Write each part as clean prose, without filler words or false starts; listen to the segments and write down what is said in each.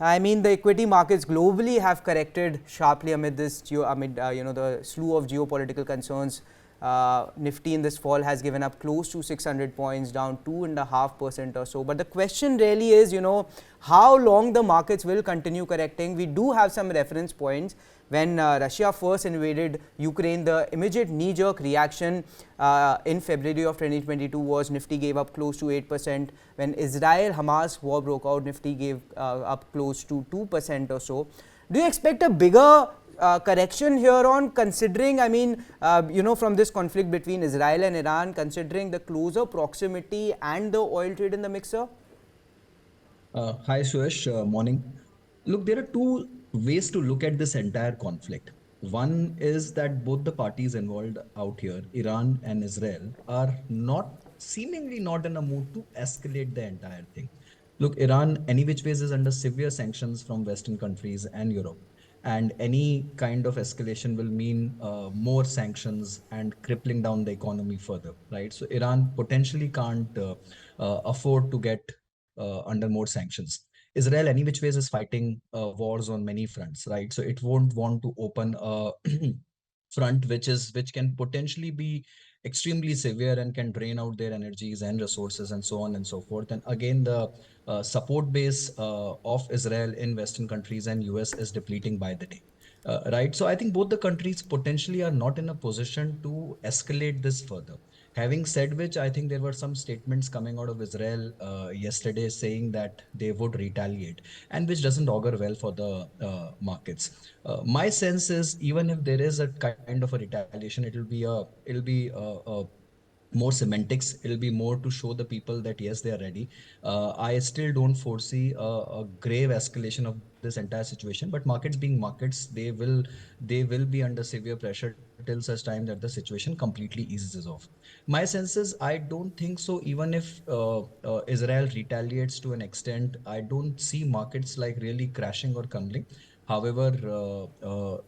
I mean, the equity markets globally have corrected sharply amid the slew of geopolitical concerns. Nifty in this fall has given up close to 600 points, down 2.5% or so. But the question really is, how long the markets will continue correcting. We do have some reference points. When Russia first invaded Ukraine, the immediate knee-jerk reaction in February of 2022 was Nifty gave up close to 8%. When Israel-Hamas war broke out, Nifty gave up close to 2% or so. Do you expect a bigger correction here on, considering, from this conflict between Israel and Iran, considering the closer proximity and the oil trade in the mixer? Hi, Suyash. Morning. Look, there are two ways to look at this entire conflict. One is that both the parties involved out here, Iran and Israel, are seemingly not in a mood to escalate the entire thing. Look, Iran, any which ways, is under severe sanctions from Western countries and Europe. And any kind of escalation will mean more sanctions and crippling down the economy further, right? So Iran potentially can't afford to get under more sanctions. Israel, any which ways, is fighting wars on many fronts, right? So it won't want to open a front which can potentially be extremely severe and can drain out their energies and resources and so on and so forth. And again, the support base of Israel in Western countries and US is depleting by the day. Right. So I think both the countries potentially are not in a position to escalate this further. Having said which, I think there were some statements coming out of Israel yesterday saying that they would retaliate, and which doesn't augur well for the markets. My sense is, even if there is a kind of a retaliation, it'll be more semantics. It'll be more to show the people that yes, they are ready. I still don't foresee a grave escalation of this entire situation, but markets being markets, they will be under severe pressure till such time that the situation completely eases off. My sense is, I don't think so. Even if Israel retaliates to an extent, I don't see markets like really crashing or crumbling. However,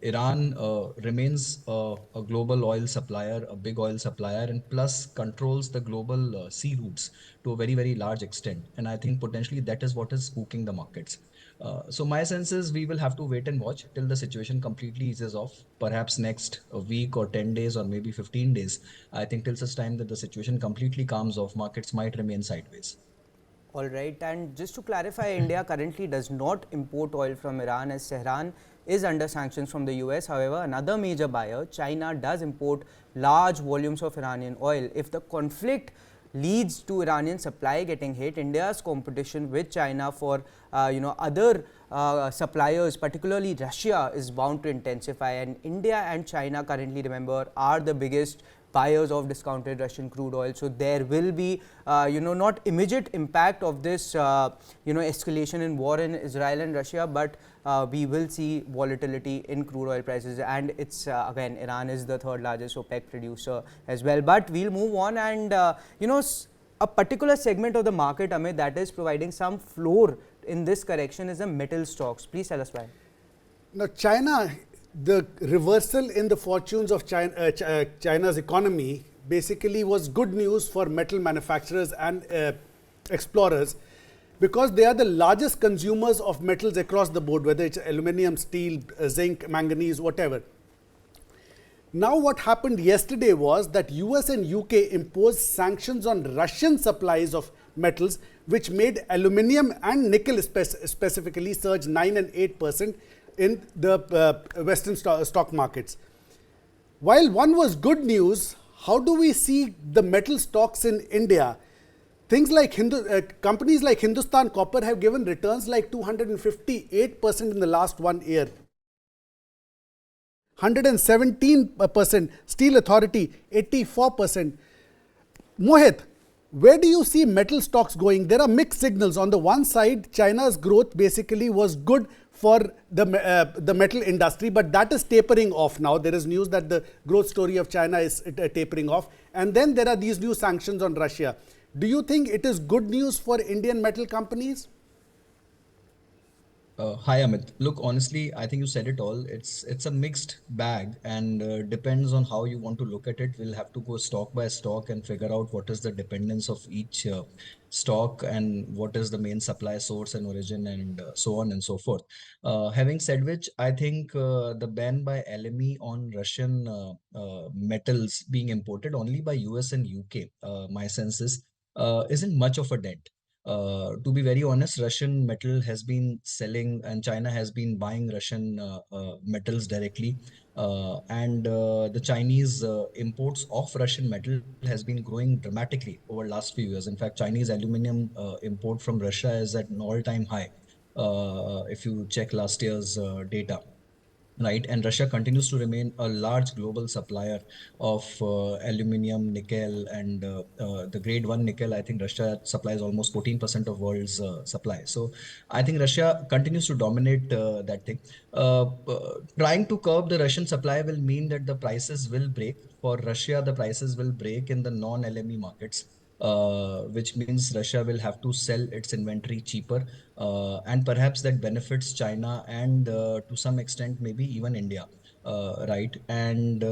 Iran remains a global oil supplier, a big oil supplier, and plus controls the global sea routes to a very, very large extent. And I think potentially that is what is spooking the markets. So my sense is, we will have to wait and watch till the situation completely eases off, perhaps next a week or 10 days or maybe 15 days. I think till such time that the situation completely calms off, markets might remain sideways. All right, and just to clarify, India currently does not import oil from Iran, as Tehran is under sanctions from the US. However, another major buyer, China, does import large volumes of Iranian oil. If the conflict leads to Iranian supply getting hit, India's competition with China for other suppliers, particularly Russia, is bound to intensify. And India and China currently, remember, are the biggest buyers of discounted Russian crude oil. So there will be not immediate impact of this escalation in war in Israel and Russia, but we will see volatility in crude oil prices. And it's again, Iran is the third largest OPEC producer as well. But we'll move on, and a particular segment of the market, Amit, that is providing some floor in this correction is the metal stocks. Please tell us why. Now, China, the reversal in the fortunes of China's economy basically was good news for metal manufacturers and explorers, because they are the largest consumers of metals across the board, whether it's aluminum, steel, zinc, manganese, whatever. Now what happened yesterday was that US and UK imposed sanctions on Russian supplies of metals, which made aluminum and nickel specifically surge 9 and 8% in the Western stock markets. While one was good news, how do we see the metal stocks in India? Things like companies like Hindustan Copper have given returns like 258% in the last 1 year. 117%, Steel Authority 84%. Mohit, where do you see metal stocks going? There are mixed signals. On the one side, China's growth basically was good for the metal industry, but that is tapering off now. There is news that the growth story of China is tapering off. And then there are these new sanctions on Russia. Do you think it is good news for Indian metal companies? Hi Amit. Look, honestly, I think you said it all. It's a mixed bag, and depends on how you want to look at it. We'll have to go stock by stock and figure out what is the dependence of each stock and what is the main supply source and origin, and so on and so forth. Having said which, I think the ban by LME on Russian metals being imported only by US and UK, my sense is, isn't much of a dent. To be very honest, Russian metal has been selling, and China has been buying Russian metals directly. And the Chinese imports of Russian metal has been growing dramatically over last few years. In fact, Chinese aluminum import from Russia is at an all-time high. If you check last year's data, right? And Russia continues to remain a large global supplier of aluminum, nickel, and the grade one nickel. I think Russia supplies almost 14% of world's supply. So I think Russia continues to dominate that thing. Trying to curb the Russian supply will mean that the prices will break. For Russia, the prices will break in the non-LME markets. Which means Russia will have to sell its inventory cheaper, and perhaps that benefits China and to some extent maybe even India. Right. And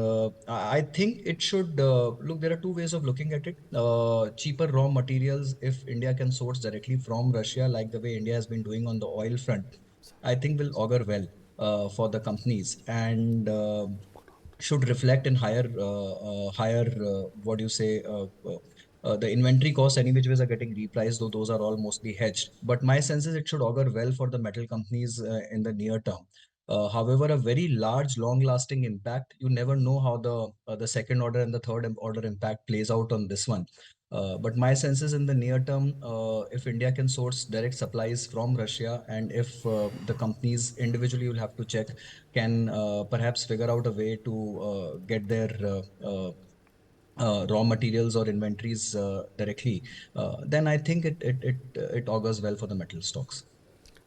I think it should look, there are two ways of looking at it. Cheaper raw materials, if India can source directly from Russia, like the way India has been doing on the oil front, I think will augur well for the companies, and should reflect in higher what do you say the inventory costs any which ways are getting repriced, though those are all mostly hedged. But my sense is it should augur well for the metal companies in the near term. However, a very large, long-lasting impact, you never know how the second order and the third order impact plays out on this one. But my sense is in the near term, if India can source direct supplies from Russia, and if the companies individually will have to check, can perhaps figure out a way to get their raw materials or inventories directly, then I think it augurs well for the metal stocks.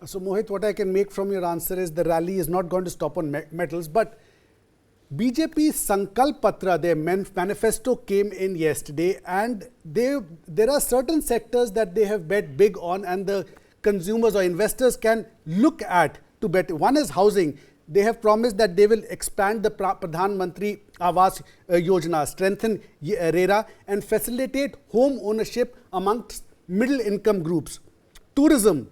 So, Mohit, what I can make from your answer is the rally is not going to stop on metals, but BJP Sankalp Patra, their manifesto came in yesterday, and there are certain sectors that they have bet big on, and the consumers or investors can look at to bet. One is housing. They have promised that they will expand the Pradhan Mantri Awas Yojana, strengthen RERA, and facilitate home ownership amongst middle income groups. Tourism.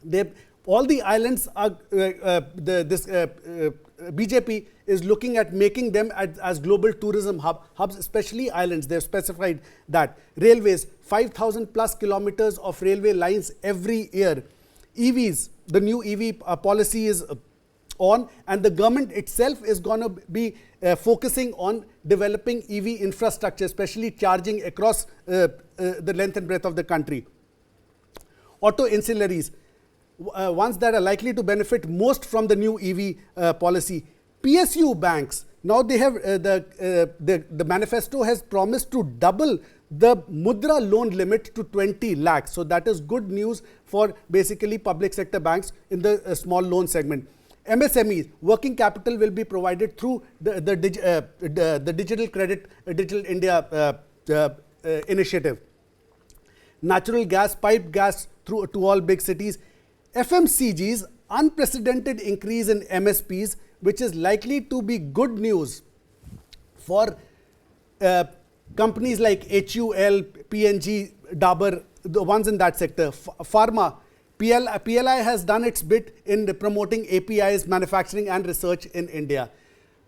They, all the islands are this BJP is looking at making them as global tourism hubs, especially islands. They've specified that. Railways, 5,000 plus kilometers of railway lines every year. EVs, the new EV policy is on, and the government itself is going to be focusing on developing EV infrastructure, especially charging across the length and breadth of the country. Auto ancillaries, ones that are likely to benefit most from the new EV policy. PSU banks, now they have the manifesto has promised to double the Mudra loan limit to 20 lakhs. So that is good news for basically public sector banks in the small loan segment. MSMEs, working capital will be provided through the digital credit, Digital India initiative. Natural gas, pipe gas through to all big cities. FMCGs, unprecedented increase in MSPs, which is likely to be good news for companies like HUL, PNG, Dabur, the ones in that sector. Pharma, PLI has done its bit in promoting APIs, manufacturing and research in India.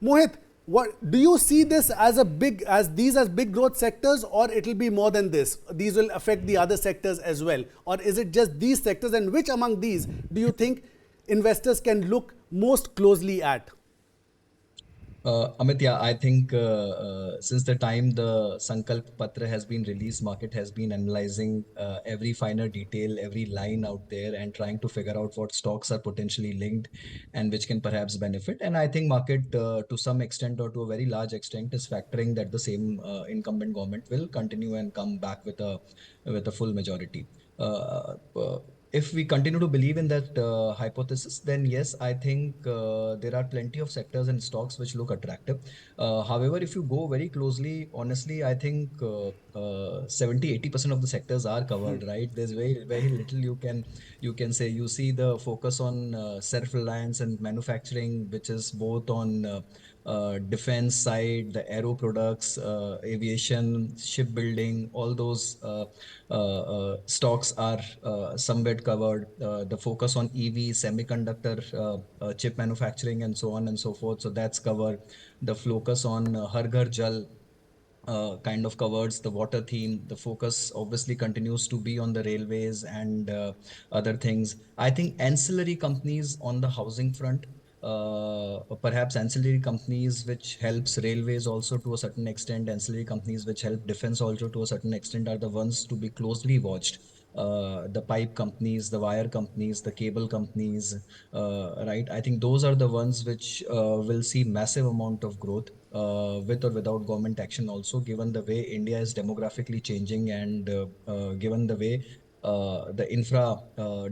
Mohit, what do you see this as as big growth sectors, or it will be more than this? These will affect the other sectors as well, or is it just these sectors? And which among these do you think investors can look most closely at? Amit, yeah, I think since the time the Sankalp Patra has been released, market has been analyzing every finer detail, every line out there, and trying to figure out what stocks are potentially linked and which can perhaps benefit. And I think market, to some extent or to a very large extent, is factoring that the same incumbent government will continue and come back with a full majority. if we continue to believe in that hypothesis, then yes, I think there are plenty of sectors and stocks which look attractive. However, if you go very closely, honestly, I think 70-80% of the sectors are covered, right? There's very little you can say. You see the focus on self-reliance and manufacturing, which is both on defense side, the aero products, aviation, shipbuilding, all those stocks are somewhat covered. The focus on EV, semiconductor, chip manufacturing, and so on and so forth. So that's covered. The focus on Har Ghar Jal kind of covers the water theme. The focus obviously continues to be on the railways and other things. I think ancillary companies on the housing front, perhaps ancillary companies which helps railways also to a certain extent, ancillary companies which help defense also to a certain extent, are the ones to be closely watched. The pipe companies, the wire companies, the cable companies, right? I think those are the ones which will see massive amount of growth with or without government action also, given the way India is demographically changing and given the way the infra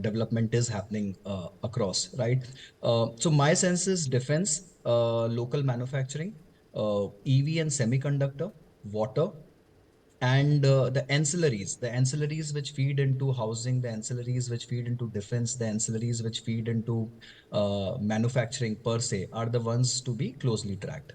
development is happening across, right? So my sense is defense, local manufacturing, EV and semiconductor, water, and the ancillaries which feed into housing, the ancillaries which feed into defense, the ancillaries which feed into manufacturing per se, are the ones to be closely tracked.